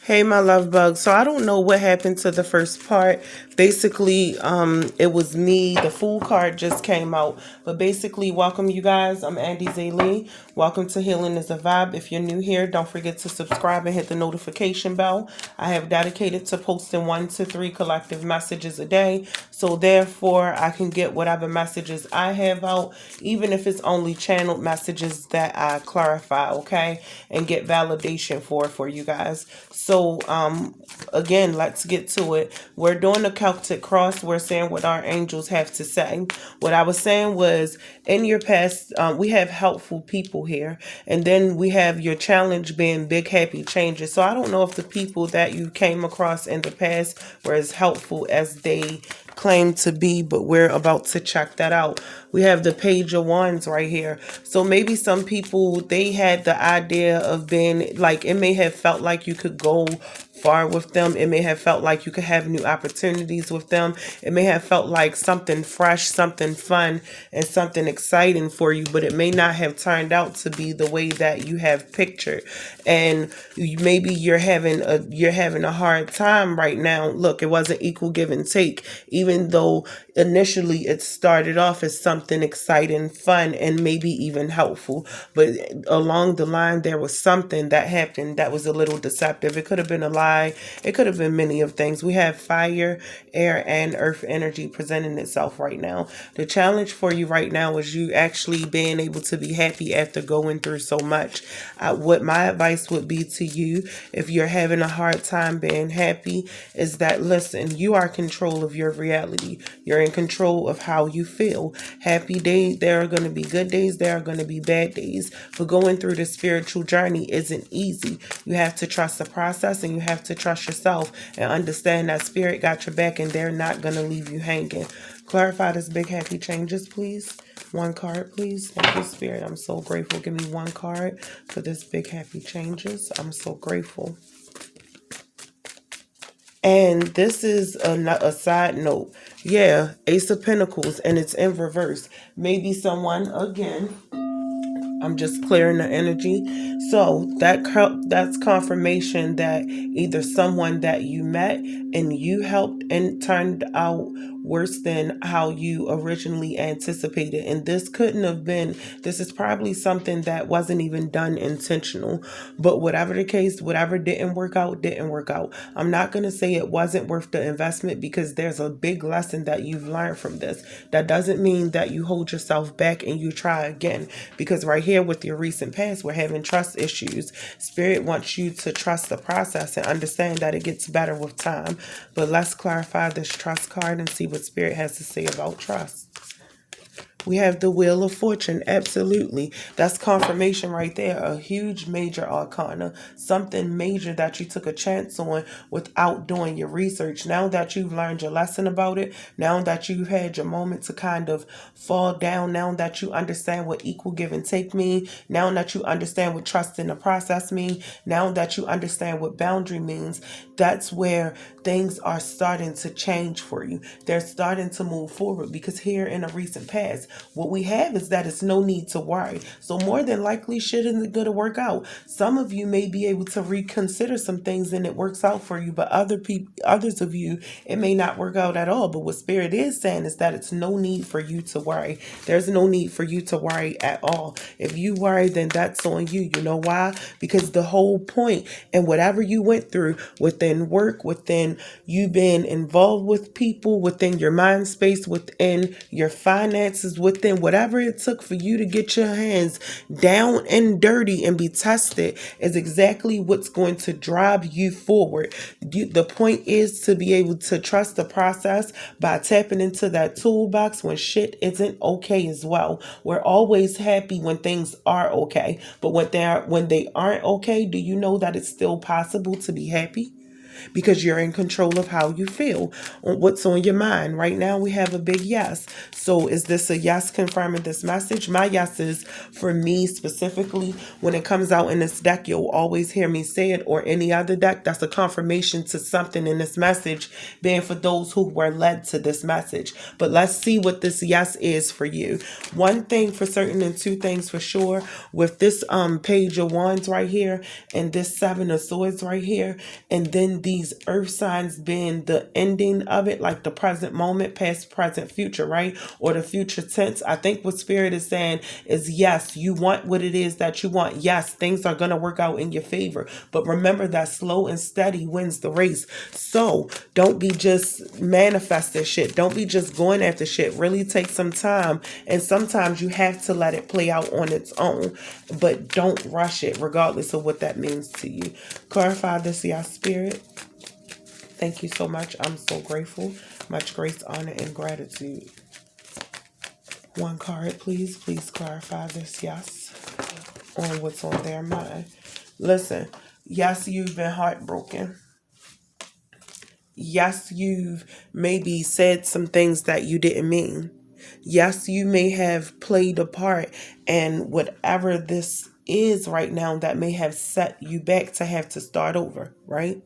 Hey, my love bug. So I don't know what happened to the first part. Basically, it was me. The Fool card just came out. But basically, welcome you guys. I'm Andy Zaylee. Welcome to Healing is a Vibe. If you're new here, don't forget to subscribe and hit the notification bell. I have dedicated to posting 1 to 3 collective messages a day. So therefore, I can get whatever messages I have out, even if it's only channeled messages that I clarify, okay? And get validation for you guys. So again, let's get to it. We're doing the Celtic cross. We're saying what our angels have to say. What I was saying was, in your past, we have helpful people here, and then we have your challenge being big happy changes. So I don't know if the people that you came across in the past were as helpful as they claim to be, but we're about to check that out. We have the Page of Wands right here. So maybe some people, they had the idea of being like, it may have felt like you could go far with them. It may have felt like you could have new opportunities with them. It may have felt like something fresh, something fun, and something exciting for you, but it may not have turned out to be the way that you have pictured. And maybe you're having a hard time right now. Look, it wasn't equal give and take, even though initially it started off as something exciting, fun, and maybe even helpful. But along the line, there was something that happened that was a little deceptive. It could have been a lie. It could have been many of things. We have fire, air, and earth energy presenting itself right now. The challenge for you right now is you actually being able to be happy after going through so much. What my advice would be to you, if you're having a hard time being happy, is that listen, you are in control of your reality. You're in control of how you feel. Happy days, there are going to be good days, there are going to be bad days. But going through the spiritual journey isn't easy. You have to trust the process, and you have to trust yourself and understand that spirit got your back and they're not going to leave you hanging. Clarify this big happy changes, please. One card, please. Thank you, Spirit. I'm so grateful. Give me one card for this big happy changes. I'm so grateful. And this is a side note. Yeah, Ace of Pentacles, and it's in reverse. Maybe someone, again, I'm just clearing the energy. So that's confirmation that either someone that you met and you helped and turned out worse than how you originally anticipated. And this is probably something that wasn't even done intentional. But whatever the case, whatever didn't work out, didn't work out. I'm not going to say it wasn't worth the investment, because there's a big lesson that you've learned from this. That doesn't mean that you hold yourself back and you try again, because right here with your recent past, we're having trust issues. Spirit wants you to trust the process and understand that it gets better with time. But let's clarify this trust card and see what Spirit has to say about trust. We have the Wheel of Fortune. Absolutely. That's confirmation right there. A huge major arcana. Something major that you took a chance on without doing your research. Now that you've learned your lesson about it, now that you've had your moment to kind of fall down, now that you understand what equal give and take mean, now that you understand what trust in the process mean, now that you understand what boundary means, that's where things are starting to change for you. They're starting to move forward, because here in a recent past, what we have is that it's no need to worry. So more than likely, shit isn't going to work out. Some of you may be able to reconsider some things and it works out for you, but others of you, it may not work out at all. But what Spirit is saying is that it's no need for you to worry. There's no need for you to worry at all. If you worry, then that's on you. You know why? Because the whole point, and whatever you went through within work, within you being involved with people, within your mind space, within your finances, within whatever it took for you to get your hands down and dirty and be tested, is exactly what's going to drive you forward. The point is to be able to trust the process by tapping into that toolbox when shit isn't okay as well. We're always happy when things are okay, but when they aren't okay, do you know that it's still possible to be happy? because you're in control of how you feel, what's on your mind. Right now, we have a big yes. So is this a yes confirming this message? My yes is for me specifically. When it comes out in this deck, you'll always hear me say it, or any other deck. That's a confirmation to something in this message being for those who were led to this message. But let's see what this yes is for you. One thing for certain and two things for sure. With this page of wands right here and this seven of swords right here, and then these earth signs being the ending of it, like the present moment, past, present, future, right? Or the future tense. I think what spirit is saying is yes, you want what it is that you want. Yes, things are going to work out in your favor. But remember that slow and steady wins the race. So don't be just manifesting shit. Don't be just going after shit. Really take some time. And sometimes you have to let it play out on its own. But don't rush it, regardless of what that means to you. Clarify this, y'all, spirit. Thank you so much. I'm so grateful. Much grace, honor, and gratitude. One card, please. Please clarify this, yes, on what's on their mind. Listen, yes, you've been heartbroken. Yes, you've maybe said some things that you didn't mean. Yes, you may have played a part, and whatever this is right now, that may have set you back to have to start over, right?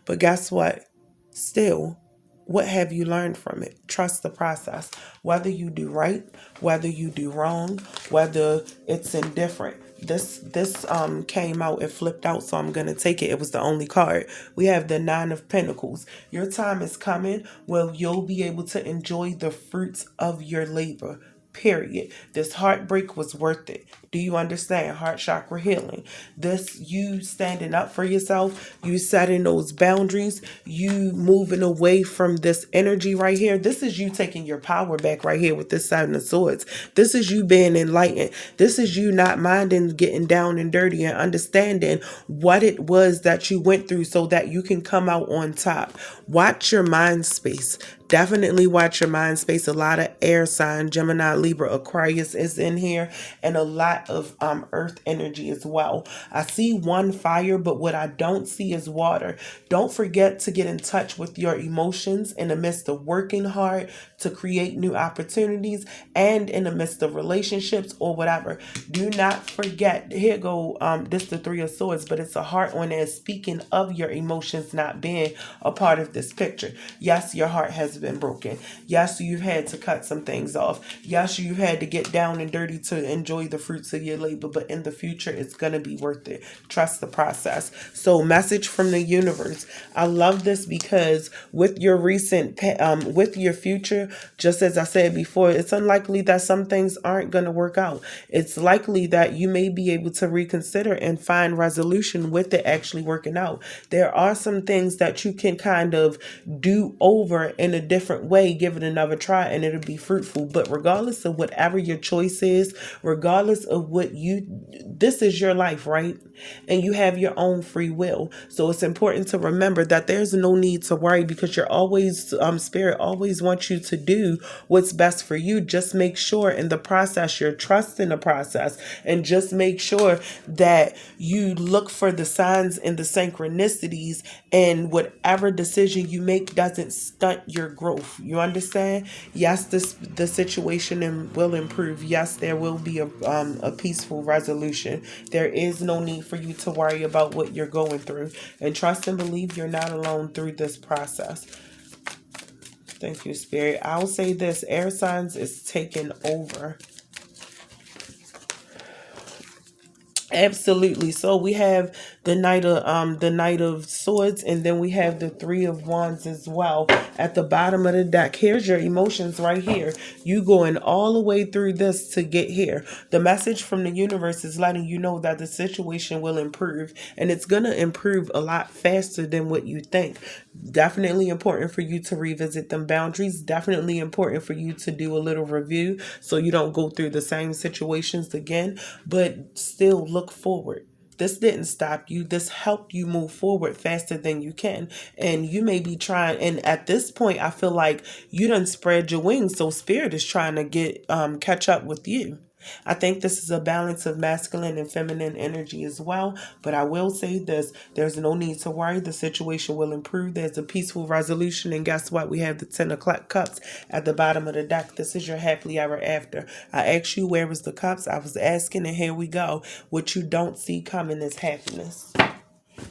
But guess what? Still, what have you learned from it? Trust the process. Whether you do right, whether you do wrong, whether it's indifferent. This came out and flipped out, so I'm gonna take it. It was the only card. We have the Nine of Pentacles. Your time is coming where you'll be able to enjoy the fruits of your labor. Period. This heartbreak was worth it. Do you understand? Heart chakra healing. This, you standing up for yourself, you setting those boundaries, you moving away from this energy right here. This is you taking your power back right here with this Seven of Swords. This is you being enlightened. This is you not minding getting down and dirty and understanding what it was that you went through so that you can come out on top. Watch your mind space. Definitely watch your mind space. A lot of air sign, Gemini, Libra, Aquarius is in here, and a lot of earth energy as well. I see one fire, but what I don't see is water. Don't forget to get in touch with your emotions in the midst of working hard to create new opportunities, and in the midst of relationships or whatever. Do not forget, here go this the Three of Swords, but it's a heart on there speaking of your emotions not being a part of this picture. Yes, your heart has been broken. Yes, you've had to cut some things off. Yes, you've had to get down and dirty to enjoy the fruits of your labor, but in the future, it's going to be worth it. Trust the process. So, message from the universe. I love this because with your with your future, just as I said before, it's unlikely that some things aren't going to work out. It's likely that you may be able to reconsider and find resolution with it actually working out. There are some things that you can kind of do over in a different way, give it another try, and it'll be fruitful. But regardless of whatever your choice is, regardless of this is your life, right? And you have your own free will. So it's important to remember that there's no need to worry, because you're always, spirit always wants you to do what's best for you. Just make sure in the process, you're trusting the process, and just make sure that you look for the signs and the synchronicities, and whatever decision you make doesn't stunt your growth. You understand? Yes, the situation will improve. Yes, there will be a peaceful resolution. There is no need for you to worry about what you're going through, and trust and believe you're not alone through this process. Thank you, Spirit. I'll say this: air signs is taking over. Absolutely. So we have the Knight of Swords, and then we have the Three of Wands as well at the bottom of the deck. Here's your emotions right here. You going all the way through this to get here. The message from the universe is letting you know that the situation will improve, and it's gonna improve a lot faster than what you think. Definitely important for you to revisit them boundaries. Definitely important for you to do a little review so you don't go through the same situations again, but still look forward. This didn't stop you. This helped you move forward faster than you can. And you may be trying, and at this point, I feel like you done spread your wings. So spirit is trying to catch up with you. I think this is a balance of masculine and feminine energy as well. But I will say this, there's no need to worry. The situation will improve. There's a peaceful resolution. And guess what? We have the 10 o'clock cups at the bottom of the deck. This is your happily ever after. I asked you where was the cups. I was asking, and here we go. What you don't see coming is happiness.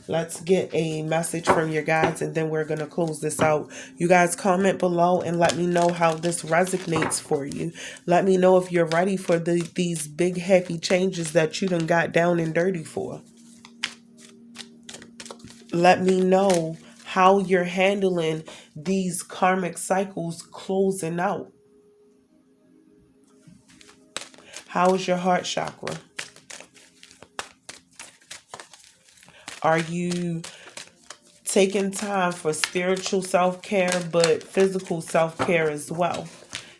Let's get a message from your guides, and then we're going to close this out. You guys comment below and let me know how this resonates for you. Let me know if you're ready for these big happy changes that you done got down and dirty for. Let me know how you're handling these karmic cycles closing out. How is your heart chakra? Are you taking time for spiritual self-care, but physical self-care as well?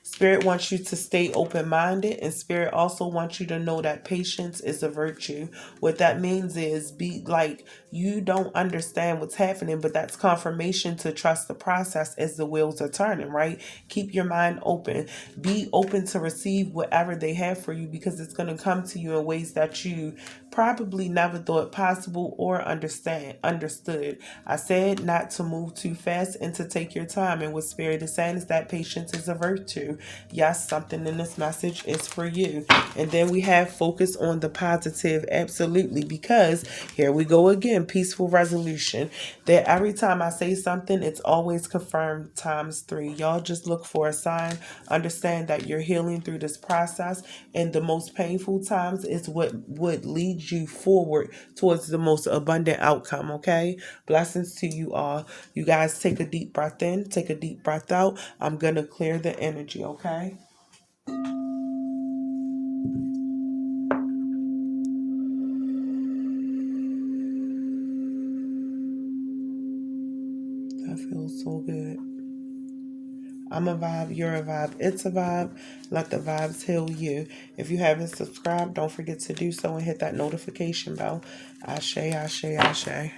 Spirit wants you to stay open-minded, and Spirit also wants you to know that patience is a virtue. What that means is be like, you don't understand what's happening, but that's confirmation to trust the process as the wheels are turning, right? Keep your mind open. Be open to receive whatever they have for you, because it's going to come to you in ways that you probably never thought possible or understood. I said not to move too fast and to take your time. And what Spirit is saying is that patience is a virtue. Yes, something in this message is for you. And then we have focus on the positive. Absolutely. Because here we go again. Peaceful resolution. That every time I say something, it's always confirmed times 3. Y'all just look for a sign. Understand that you're healing through this process. And the most painful times is what would lead you forward towards the most abundant outcome. Okay? Blessings to you all. You guys take a deep breath in. Take a deep breath out. I'm going to clear the energy. Okay? That feels so good. I'm a vibe, you're a vibe, it's a vibe. Let the vibes heal you. If you haven't subscribed, don't forget to do so and hit that notification bell. Ashe, ashe, ashe.